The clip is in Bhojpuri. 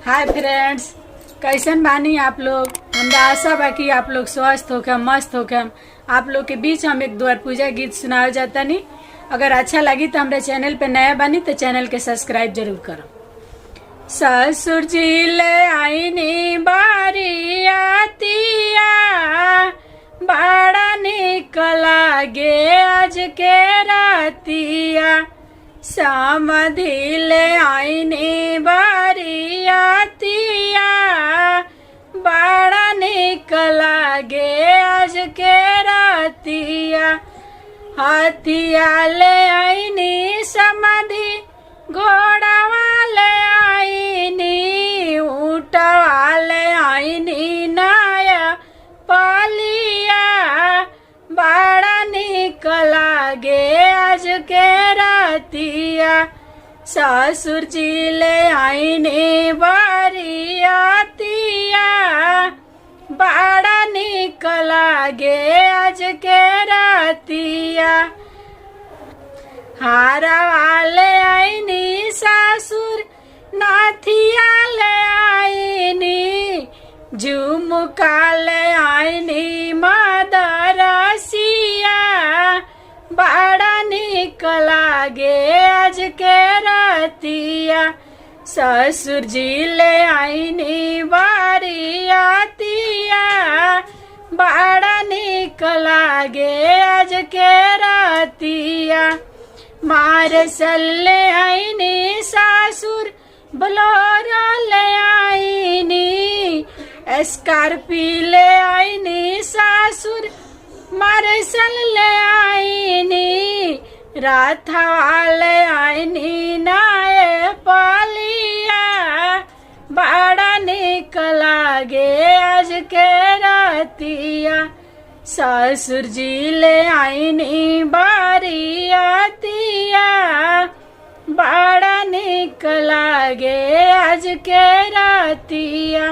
हाय फ्रेंड्स, कैसन बानी आप लोग। हमरा आशा बा कि आप लोग स्वस्थ होके मस्त होके आप लोग के बीच हम एक द्वार पूजा गीत सुनावे जाता नहीं। अगर अच्छा लगी तो हमारे चैनल पे नया बानी तो चैनल के सब्सक्राइब जरूर करो। ससुर जी ले आईनी बारियातिया, बड़ा निक लागे आज के रातिया। समधि ले आईनी बारियातिया, बड़ा निक लागे आज के रातिया। हाथिया ले आईनी समधि, घोड़वा ले आईनी, ऊँटवा ले आईनी नाया पालिया। बड़ा निक लागे आज के रातिया। ससुर जी ले आईनी बारियातिया, बड़ा निक लागे आज के रातिया। हारवा ले आईनी ससुर, नाथिया ले आईनी, झुमका ले आईनी मदरसिया। बड़ा निक लागे आज के रातिया। ससुर जी ले आईनी बारियातिया, बड़ा निक लागे आज के रातिया। मार्शल ले आईनी ससुर, बोलेरो ले आईनी, स्कॉर्पी ले आईनी ससुर, मार्शल ले आईनी, राथवा ले आईनी नाये पालिया। बड़ा निक लागे आज के रातिया। ससुर जी ले आईनी बारियातिया, बड़ा निक लागे आज के रातिया।